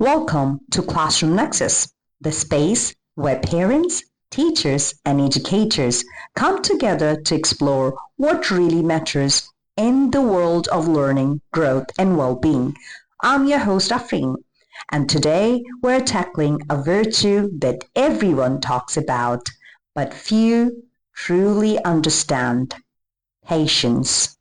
Welcome to Classroom Nexus, the space where parents, teachers, and educators come together to explore what really matters in the world of learning, growth, and well-being. I'm your host, Afreen, and today we're tackling a virtue that everyone talks about, but few truly understand: patience.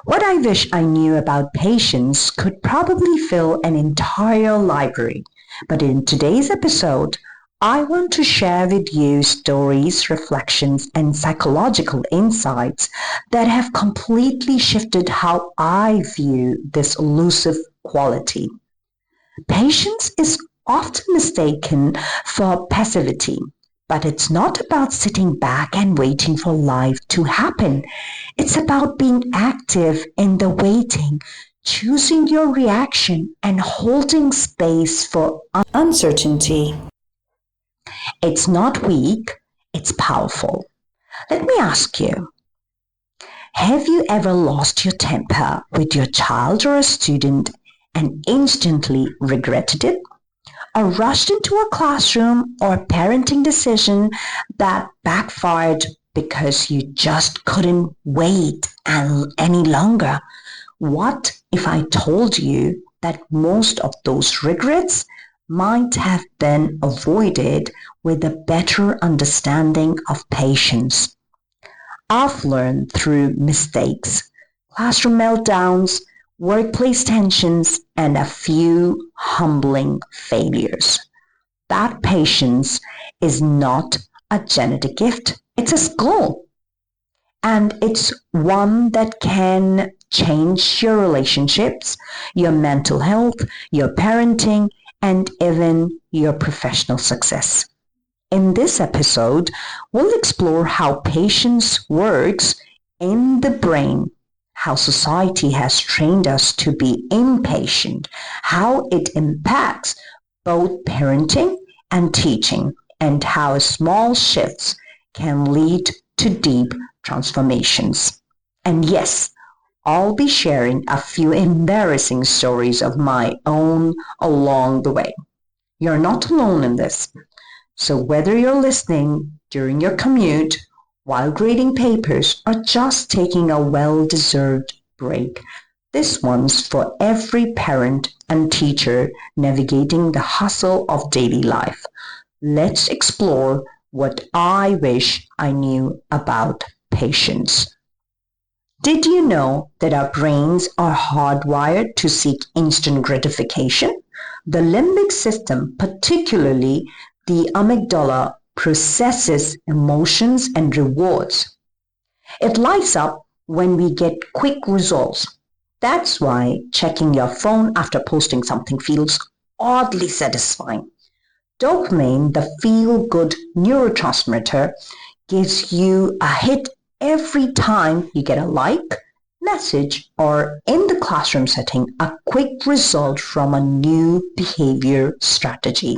What I wish I knew about patience could probably fill an entire library. But in today's episode, I want to share with you stories, reflections, and psychological insights that have completely shifted how I view this elusive quality. Patience is often mistaken for passivity, but it's not about sitting back and waiting for life to happen. It's about being active in the waiting, choosing your reaction, and holding space for uncertainty. It's not weak, it's powerful. Let me ask you, have you ever lost your temper with your child or a student and instantly regretted it? Or rushed into a classroom or a parenting decision that backfired because you just couldn't wait any longer? What if I told you that most of those regrets might have been avoided with a better understanding of patience? I've learned through mistakes, classroom meltdowns, workplace tensions, and a few humbling failures that patience is not a genetic gift, it's a skill. And it's one that can change your relationships, your mental health, your parenting, and even your professional success. In this episode, we'll explore how patience works in the brain, how society has trained us to be impatient, how it impacts both parenting and teaching, and how small shifts can lead to deep transformations. And yes, I'll be sharing a few embarrassing stories of my own along the way. You're not alone in this. So whether you're listening during your commute, while grading papers, or just taking a well-deserved break, this one's for every parent and teacher navigating the hustle of daily life. Let's explore what I wish I knew about patience. Did you know that our brains are hardwired to seek instant gratification? The limbic system, particularly the amygdala, processes emotions and rewards. It lights up when we get quick results. That's why checking your phone after posting something feels oddly satisfying. Dopamine, the feel-good neurotransmitter, gives you a hit every time you get a like, message, or in the classroom setting, a quick result from a new behavior strategy.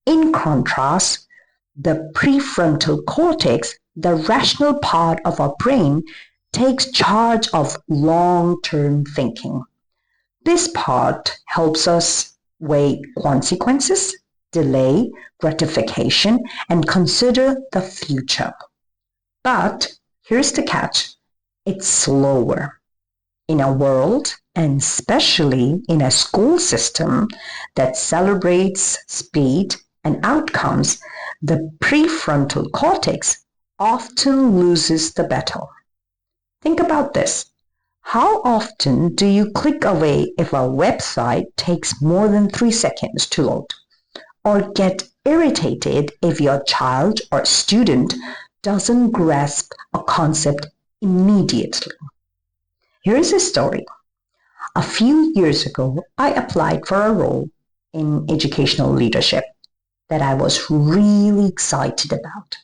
In contrast, the prefrontal cortex, the rational part of our brain, takes charge of long-term thinking. This part helps us weigh consequences, delay gratification, and consider the future. But here's the catch: it's slower. In a world, and especially in a school system that celebrates speed and outcomes, the prefrontal cortex often loses the battle. Think about this. How often do you click away if a website takes more than 3 seconds to load? Or get irritated if your child or student doesn't grasp a concept immediately? Here's a story. A few years ago, I applied for a role in educational leadership that I was really excited about.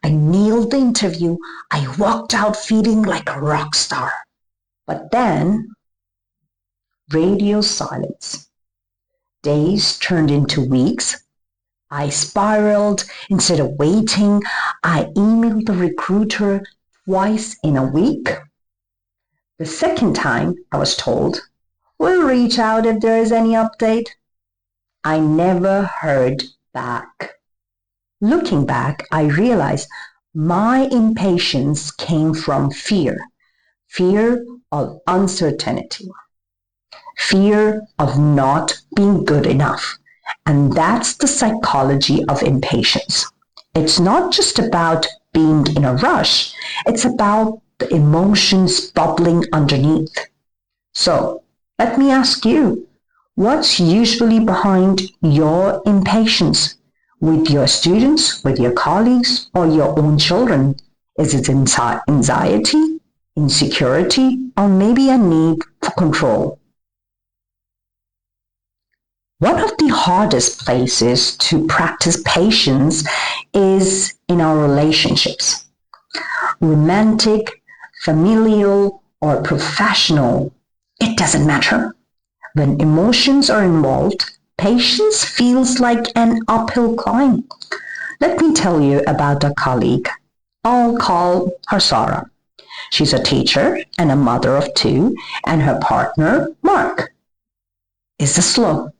I nailed the interview. I walked out feeling like a rock star. But then, radio silence. Days turned into weeks. I spiraled. Instead of waiting, I emailed the recruiter twice in a week. The second time, I was told, "We'll reach out if there is any update." I never heard back. Looking back, I realized my impatience came from fear of uncertainty, fear of not being good enough. And that's the psychology of impatience. It's not just about being in a rush, it's about the emotions bubbling underneath. So, let me ask you, what's usually behind your impatience with your students, with your colleagues, or your own children? Is it anxiety, insecurity, or maybe a need for control? One of the hardest places to practice patience is in our relationships. Romantic, familial, or professional, it doesn't matter. When emotions are involved, patience feels like an uphill climb. Let me tell you about a colleague. I'll call her Sarah. She's a teacher and a mother of two, and her partner, Mark, is the slow,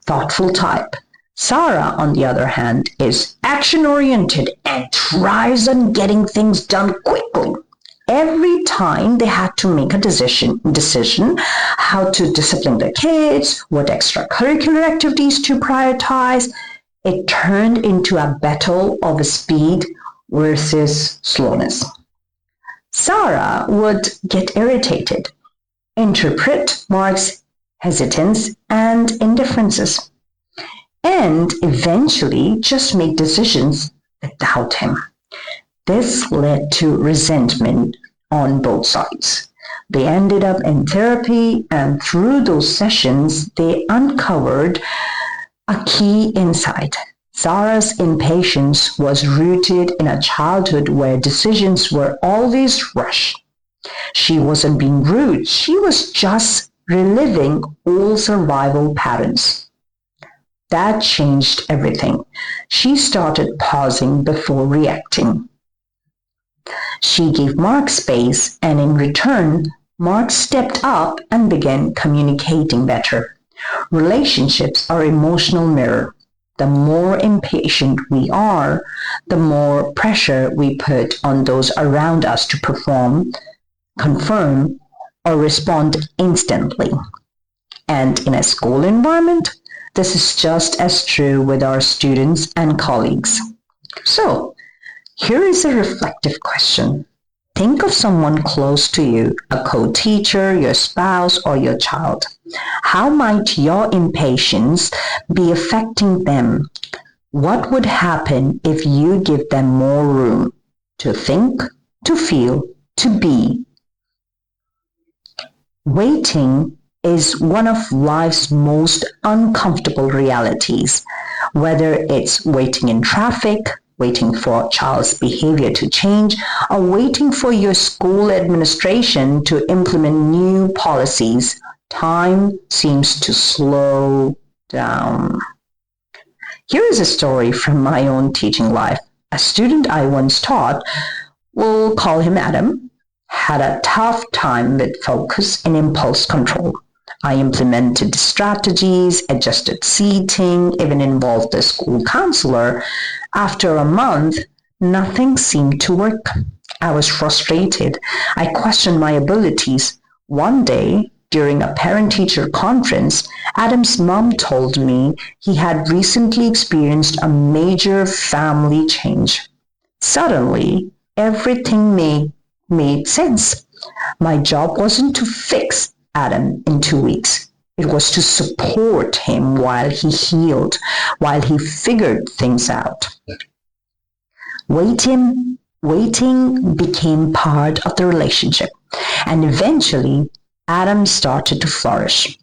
thoughtful type. Sarah, on the other hand, is action-oriented and thrives on getting things done quickly. Every time they had to make a decision how to discipline their kids, what extracurricular activities to prioritize, it turned into a battle of speed versus slowness. Sarah would get irritated, interpret Mark's hesitance and indifferences, and eventually just make decisions without him. This led to resentment on both sides. They ended up in therapy, and through those sessions, they uncovered a key insight. Sarah's impatience was rooted in a childhood where decisions were always rushed. She wasn't being rude, she was just reliving old survival patterns. That changed everything. She started pausing before reacting. She gave Mark space, and in return, Mark stepped up and began communicating better. Relationships are emotional mirror. The more impatient we are, the more pressure we put on those around us to perform, confirm, or respond instantly. And in a school environment, this is just as true with our students and colleagues. So, here is a reflective question. Think of someone close to you, a co-teacher, your spouse, or your child. How might your impatience be affecting them? What would happen if you give them more room to think, to feel, to be? Waiting is one of life's most uncomfortable realities, whether it's waiting in traffic, waiting for a child's behavior to change, or waiting for your school administration to implement new policies. Time seems to slow down. Here is a story from my own teaching life. A student I once taught, we'll call him Adam, had a tough time with focus and impulse control. I implemented strategies, adjusted seating, even involved the school counselor. After a month, nothing seemed to work. I was frustrated. I questioned my abilities. One day, during a parent-teacher conference, Adam's mom told me he had recently experienced a major family change. Suddenly, everything made sense. My job wasn't to fix Adam in 2 weeks. It was to support him while he healed, while he figured things out. Waiting became part of the relationship, and eventually Adam started to flourish.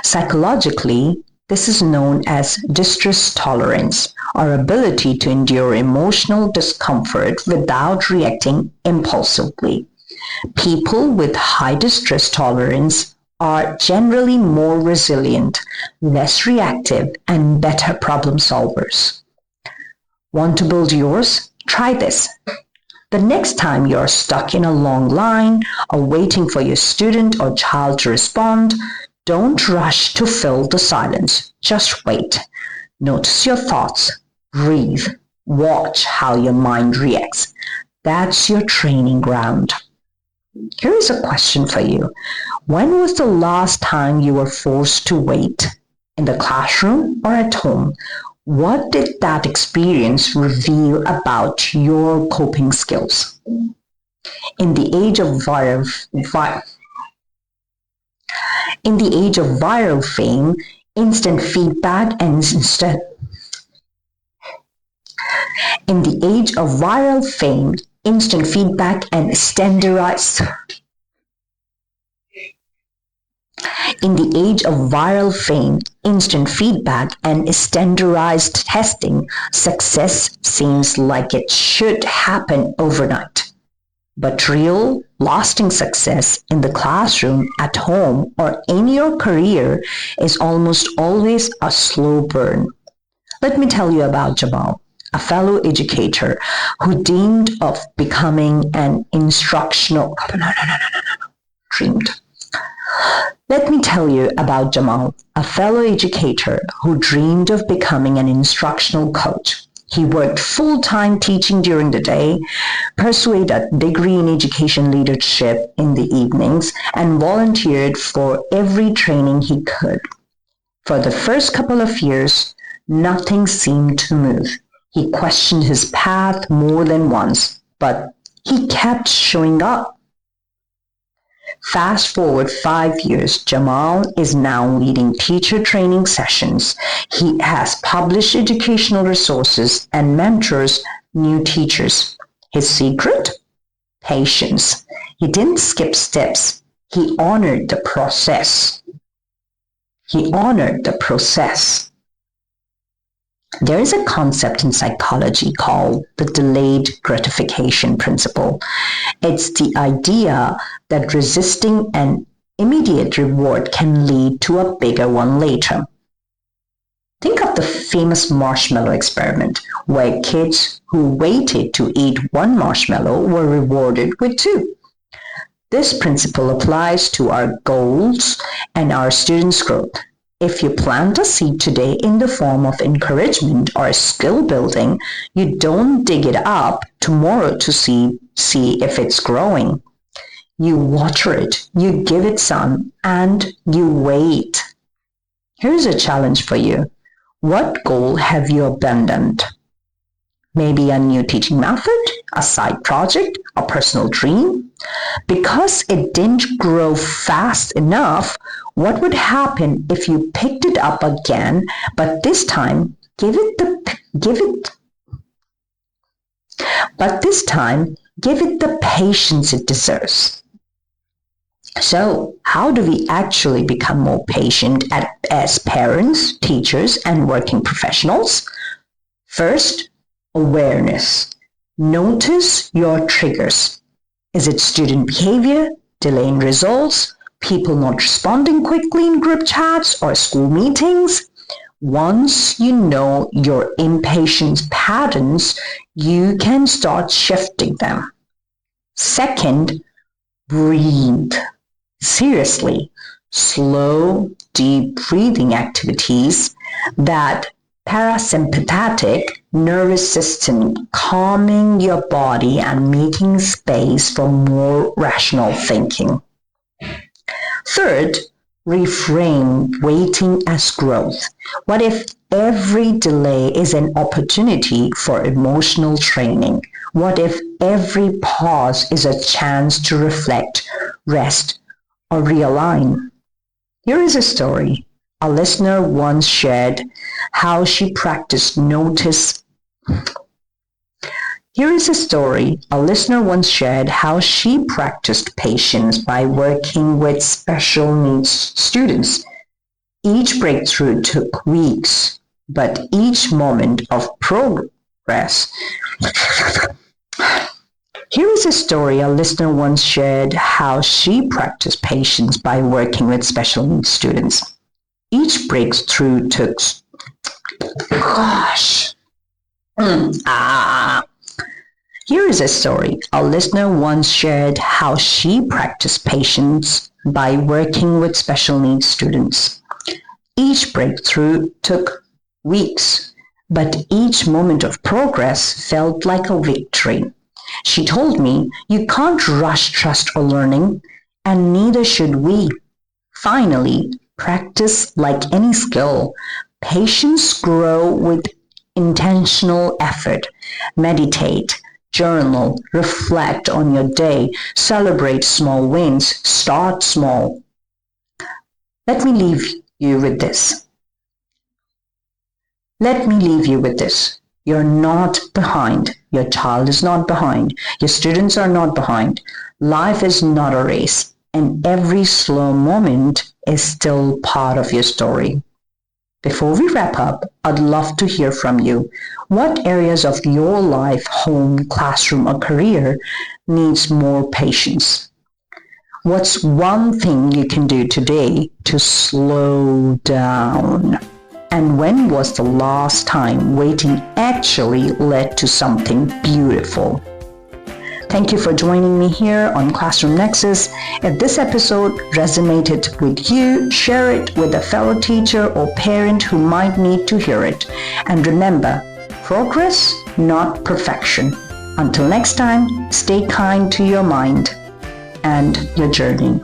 Psychologically, this is known as distress tolerance, our ability to endure emotional discomfort without reacting impulsively. People with high distress tolerance are generally more resilient, less reactive, and better problem solvers. Want to build yours? Try this. The next time you're stuck in a long line or waiting for your student or child to respond, don't rush to fill the silence. Just wait. Notice your thoughts. Breathe. Watch how your mind reacts. That's your training ground. Here is a question for you. When was the last time you were forced to wait? In the classroom or at home? What did that experience reveal about your coping skills? In the age of viral fame, instant feedback and standardized testing, success seems like it should happen overnight. But real, lasting success in the classroom, at home, or in your career is almost always a slow burn. Let me tell you about Jamal, a fellow educator who dreamed of becoming an instructional Let me tell you about Jamal, a fellow educator who dreamed of becoming an instructional coach. He worked full-time teaching during the day, pursued a degree in education leadership in the evenings, and volunteered for every training he could. For the first couple of years, nothing seemed to move. He questioned his path more than once, but he kept showing up. Fast forward 5 years, Jamal is now leading teacher training sessions. He has published educational resources and mentors new teachers. His secret? Patience. He didn't skip steps. He honored the process. There is a concept in psychology called the delayed gratification principle. It's the idea that resisting an immediate reward can lead to a bigger one later. Think of the famous marshmallow experiment, where kids who waited to eat one marshmallow were rewarded with two. This principle applies to our goals and our students' growth. If you plant a seed today in the form of encouragement or skill building, you don't dig it up tomorrow to see if it's growing. You water it, you give it sun, and you wait. Here's a challenge for you. What goal have you abandoned? Maybe a new teaching method, a side project, a personal dream? Because it didn't grow fast enough, what would happen if you picked it up again, but this time give it the patience it deserves? So, how do we actually become more patient as parents, teachers, and working professionals? First, awareness. Notice your triggers. Is it student behavior, delay in results, people not responding quickly in group chats or school meetings? Once you know your impatience patterns, you can start shifting them. Second, breathe. Seriously, slow, deep breathing activities that parasympathetic nervous system, calming your body and making space for more rational thinking. Third, reframe waiting as growth. What if every delay is an opportunity for emotional training? What if every pause is a chance to reflect, rest, or realign? Here is a story. A listener once shared how she practiced patience by working with special needs students. Each breakthrough took weeks, but each moment of progress Here is a story a listener once shared how she practiced patience by working with special needs students. Each breakthrough took... Gosh. Here is a story a listener once shared how she practiced patience by working with special needs students. Each breakthrough took weeks, but each moment of progress felt like a victory. She told me, "You can't rush trust or learning, and neither should we." Finally, practice like any skill. Patience grow with intentional effort. Meditate, journal, reflect on your day, celebrate small wins, start small. Let me leave you with this. Let me leave you with this. You're not behind. Your child is not behind. Your students are not behind. Life is not a race, and every slow moment is still part of your story. Before we wrap up, I'd love to hear from you. What areas of your life, home, classroom, or career needs more patience? What's one thing you can do today to slow down? And when was the last time waiting actually led to something beautiful? Thank you for joining me here on Classroom Nexus. If this episode resonated with you, share it with a fellow teacher or parent who might need to hear it. And remember, progress, not perfection. Until next time, stay kind to your mind and your journey.